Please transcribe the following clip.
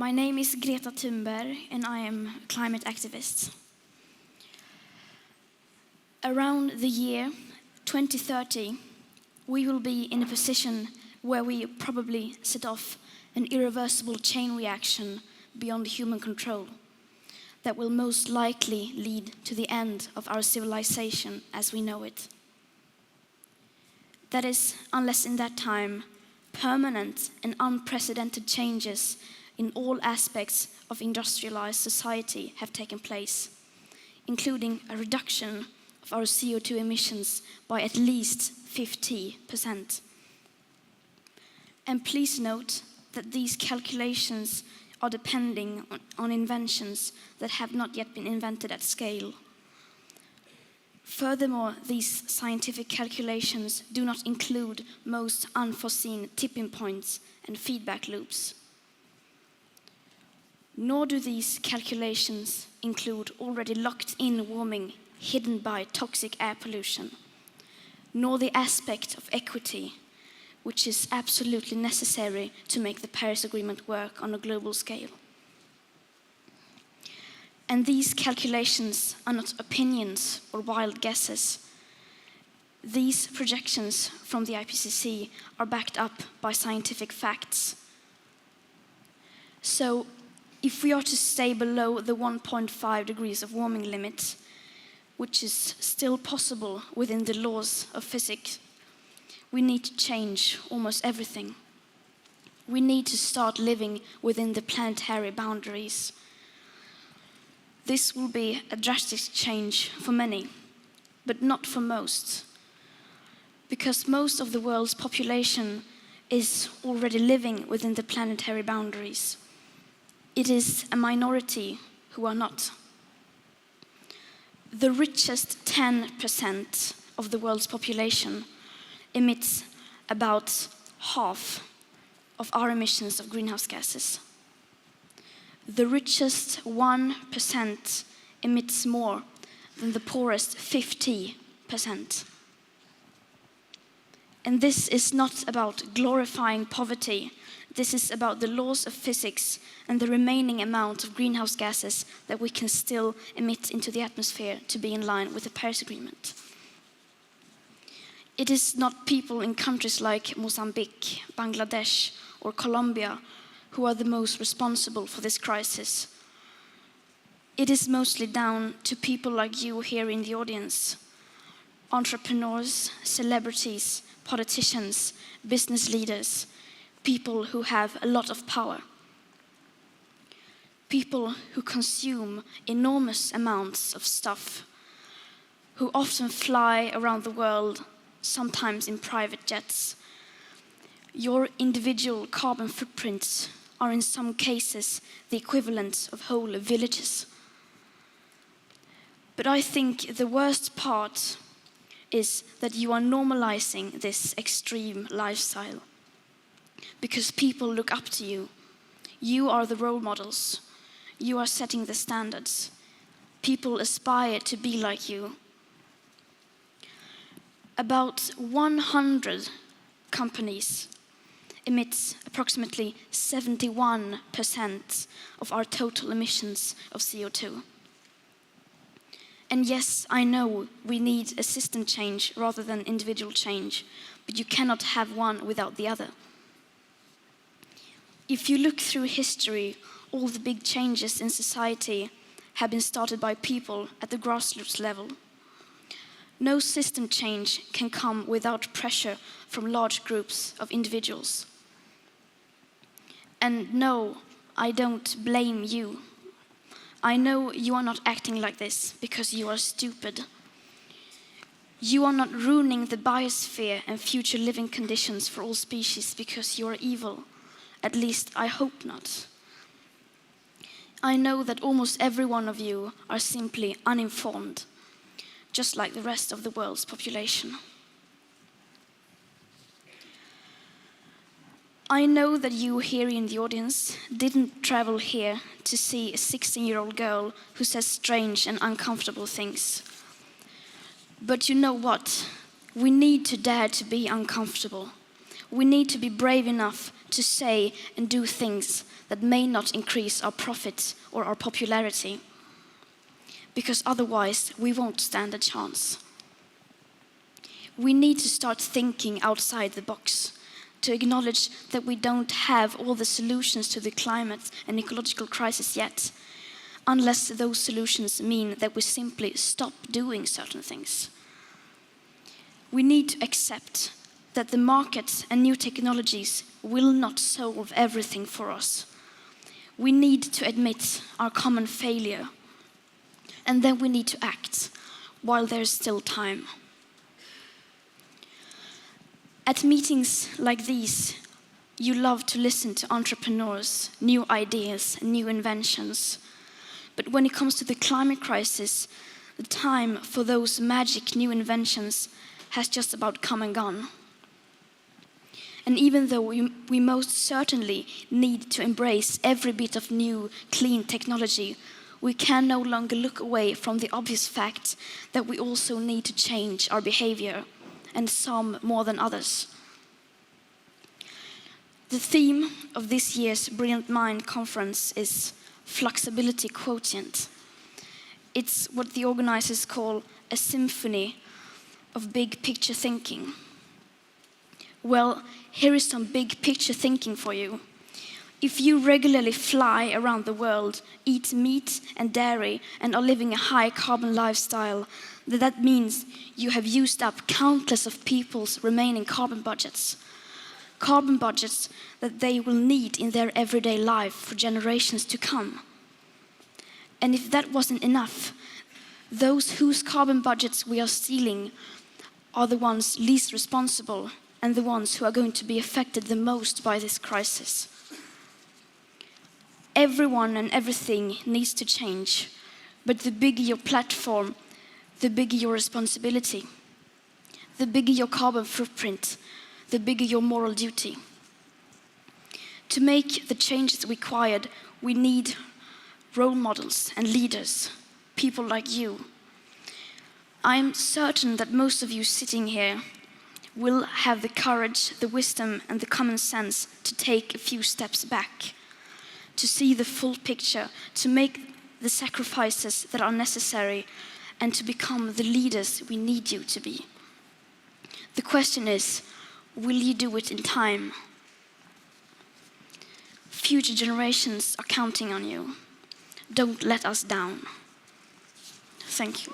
My name is Greta Thunberg, and I am a climate activist. Around the year 2030, we will be in a position where we probably set off an irreversible chain reaction beyond human control that will most likely lead to the end of our civilization as we know it. That is, unless in that time, permanent and unprecedented changes in all aspects of industrialized society have taken place, including a reduction of our CO2 emissions by at least 50%. And please note that these calculations are depending on inventions that have not yet been invented at scale. Furthermore, these scientific calculations do not include most unforeseen tipping points and feedback loops. Nor do these calculations include already locked-in warming hidden by toxic air pollution, nor the aspect of equity, which is absolutely necessary to make the Paris Agreement work on a global scale. And these calculations are not opinions or wild guesses. These projections from the IPCC are backed up by scientific facts. So, if we are to stay below the 1.5 degrees of warming limit, which is still possible within the laws of physics, we need to change almost everything. We need to start living within the planetary boundaries. This will be a drastic change for many, but not for most, because most of the world's population is already living within the planetary boundaries. It is a minority who are not. The richest 10% of the world's population emits about half of our emissions of greenhouse gases. The richest 1% emits more than the poorest 50%. And this is not about glorifying poverty. This is about the laws of physics and the remaining amount of greenhouse gases that we can still emit into the atmosphere to be in line with the Paris Agreement. It is not people in countries like Mozambique, Bangladesh, or Colombia who are the most responsible for this crisis. It is mostly down to people like you here in the audience, entrepreneurs, celebrities, politicians, business leaders, people who have a lot of power. People who consume enormous amounts of stuff, who often fly around the world, sometimes in private jets. Your individual carbon footprints are in some cases the equivalent of whole villages. But I think the worst part is that you are normalizing this extreme lifestyle because people look up to you. You are the role models. You are setting the standards. People aspire to be like you. About 100 companies emit approximately 71% of our total emissions of CO2. And yes, I know we need a system change rather than individual change, but you cannot have one without the other. If you look through history, all the big changes in society have been started by people at the grassroots level. No system change can come without pressure from large groups of individuals. And no, I don't blame you. I know you are not acting like this because you are stupid. You are not ruining the biosphere and future living conditions for all species because you are evil. At least I hope not. I know that almost every one of you are simply uninformed, just like the rest of the world's population. I know that you here in the audience didn't travel here to see a 16-year-old girl who says strange and uncomfortable things. But you know what? We need to dare to be uncomfortable. We need to be brave enough to say and do things that may not increase our profit or our popularity, because otherwise we won't stand a chance. We need to start thinking outside the box, to acknowledge that we don't have all the solutions to the climate and ecological crisis yet, unless those solutions mean that we simply stop doing certain things. We need to accept that the market and new technologies will not solve everything for us. We need to admit our common failure, and then we need to act while there's still time. At meetings like these, you love to listen to entrepreneurs, new ideas, new inventions. But when it comes to the climate crisis, the time for those magic new inventions has just about come and gone. And even though we most certainly need to embrace every bit of new, clean technology, we can no longer look away from the obvious fact that we also need to change our behavior, and some more than others. The theme of this year's Brilliant Mind conference is flexibility quotient. It's what the organizers call a symphony of big picture thinking. Well, here is some big picture thinking for you. If you regularly fly around the world, eat meat and dairy, and are living a high carbon lifestyle, that means you have used up countless of people's remaining carbon budgets that they will need in their everyday life for generations to come. And if that wasn't enough, those whose carbon budgets we are stealing are the ones least responsible and the ones who are going to be affected the most by this crisis. Everyone and everything needs to change, but the bigger your platform, the bigger your responsibility. The bigger your carbon footprint, the bigger your moral duty. To make the changes required, we need role models and leaders, people like you. I'm certain that most of you sitting here will have the courage, the wisdom, and the common sense to take a few steps back, to see the full picture, to make the sacrifices that are necessary, and to become the leaders we need you to be. The question is, will you do it in time? Future generations are counting on you. Don't let us down. Thank you.